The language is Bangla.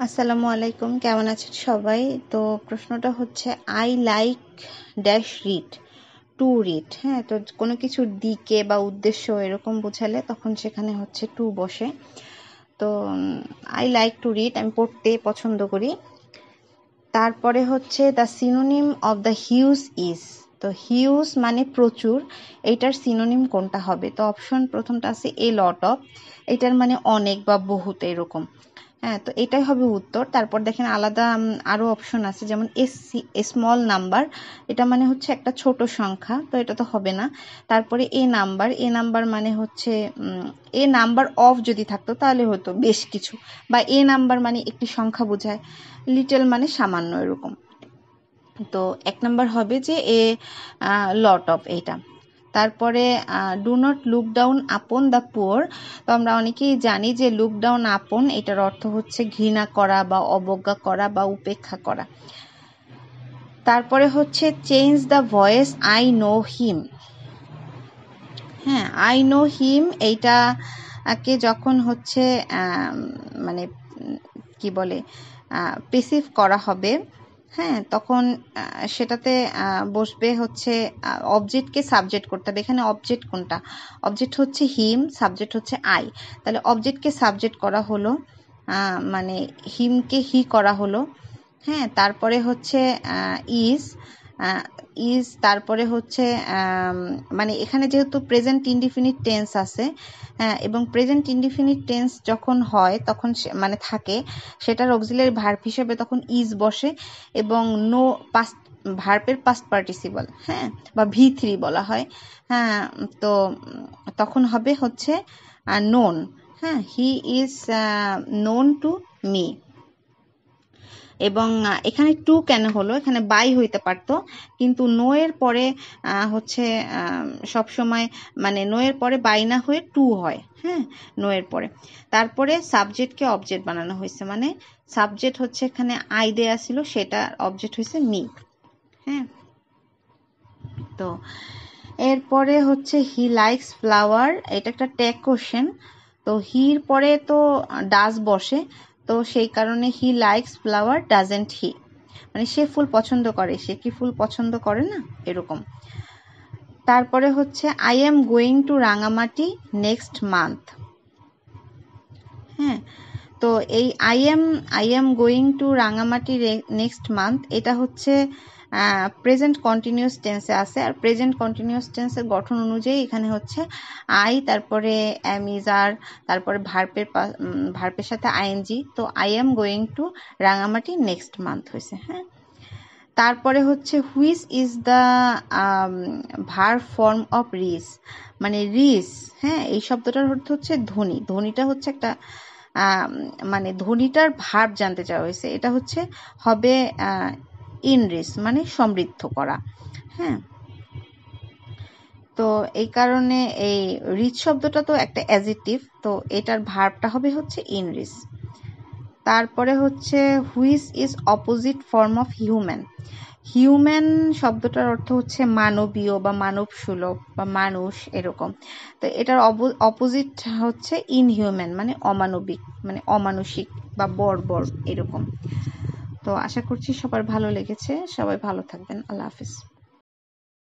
আসসালামু আলাইকুম, কেমন আছেন সবাই? তো প্রশ্নটা হচ্ছে I like dash read, to read. হ্যাঁ, তো কোনো কিছুর দিকে বা উদ্দেশ্য এরকম বোঝালে তখন সেখানে হচ্ছে টু বসে। তো আই লাইক টু রিড, আমি পড়তে পছন্দ করি। তারপরে হচ্ছে the synonym of the huge is, তো হিউজ মানে প্রচুর, এইটার সিনোনিম কোনটা হবে? তো অপশন প্রথমটা আছে এ লট অফ, এটার মানে অনেক বা বহুত এরকম। হ্যাঁ, তো এটাই হবে উত্তর। তারপর দেখেন আলাদা আরো অপশন আছে, যেমন স্মল নাম্বার, এটা মানে হচ্ছে একটা ছোট সংখ্যা, তো এটা তো হবে না। তারপরে এ নাম্বার মানে হচ্ছে এ নাম্বার অফ যদি থাকতো তাহলে হতো বেশ কিছু, বা এ নাম্বার মানে একটি সংখ্যা বোঝায়, লিটল মানে সামান্য এরকম। তো এক নাম্বার হবে যে এ লট অফ এইটা। তারপরে do not look down upon the poor, তো আমরা অনেকেই জানি যে লুক ডাউন আপন এটার অর্থ হচ্ছে ঘৃণা করা বা অবজ্ঞা করা বা উপেক্ষা করা। তারপরে হচ্ছে change the voice I know him. হ্যাঁ, আই নো হিম এইটাকে যখন হচ্ছে মানে কি বলে পেসিভ করা হবে, হ্যাঁ, তখন সেটাতে বসবে হচ্ছে অবজেক্টকে সাবজেক্ট করতে হবে। এখানে অবজেক্ট কোনটা? অবজেক্ট হচ্ছে হিম, সাবজেক্ট হচ্ছে আই। তাহলে অবজেক্টকে সাবজেক্ট করা হলো, মানে হিমকে হি করা হলো। হ্যাঁ, তারপরে হচ্ছে ইজ, তারপরে হচ্ছে মানে এখানে যেহেতু প্রেজেন্ট ইনডিফিনিট টেন্স আছে, এবং প্রেজেন্ট ইনডিফিনিট টেন্স যখন হয় তখন মানে থাকে, সেটার অক্সিলারি ভার্ব হিসেবে তখন ইজ বসে, এবং নো পাস্ট ভার্বের পাস্ট পার্টিসিপল, হ্যাঁ, বা V3 বলা হয়। হ্যাঁ, তো তখন হবে হচ্ছে নোন। হ্যাঁ, he is known to me. এবং এখানে টু কেন হলো? এখানে বাই হইতে পারতো, কিন্তু নো এর পরে হচ্ছে সব সময় মানে নো এর পরে বাই না হয়ে টু হয়। হ্যাঁ, নো এর পরে। তারপরে সাবজেক্টকে অবজেক্ট বানানো হয়েছে, মানে সাবজেক্ট হচ্ছে এখানে আই দেয়া ছিল, সেটা অবজেক্ট হয়েছে মি। হ্যাঁ, তো এরপরে হচ্ছে হি লাইকস ফ্লাওয়ার, এটা একটা ট্যাগ কোশ্চেন। তো হির পরে তো ডাজ বসে, তো সেই কারণে he likes flower doesn't he, মানে সে ফুল পছন্দ করে, সে কি ফুল পছন্দ করে না, এরকম। তারপরে হচ্ছে I am going to Rangamati next month. হ্যাঁ, তো এই I am going to Rangamati next month, এটা হচ্ছে প্রেজেন্ট কন্টিনিউয়াস টেন্সে আছে। আর প্রেজেন্ট কন্টিনিউয়াস টেন্সের গঠন অনুযায়ী এখানে হচ্ছে আই, তারপরে এম ইজ আর, তারপরে ভার্বের সাথে আইএনজি, তো I am going to Rangamati next month হয়েছে। হ্যাঁ, তারপরে হচ্ছে which is the verb form of রিস, মানে রিস। হ্যাঁ, এই শব্দটার অর্থ হচ্ছে ধ্বনি, ধ্বনিটা হচ্ছে একটা মানে ধ্বনিটার ভার্ব জানতে চাওয়া হয়েছে, এটা হচ্ছে হবে ইনরিস, মানে সমৃদ্ধ করা। হ্যাঁ, তো এই কারণে এই রিচ শব্দটা তো একটা অ্যাডজেক্টিভ, তো এটার ভার্বটা হবে হচ্ছে ইনরিস। তারপরে হচ্ছে which is opposite form of human. Human শব্দটার অর্থ হচ্ছে মানবীয় বা মানব সুলভ বা মানুষ এরকম। তো এটার অপোজিট হচ্ছে ইনহিউম্যান, মানে অমানবিক, মানে অমানসিক বা বর্বর এরকম। তো আশা করছি সবার ভালো লেগেছে, সবাই ভালো থাকবেন। আল্লাহ হাফিজ।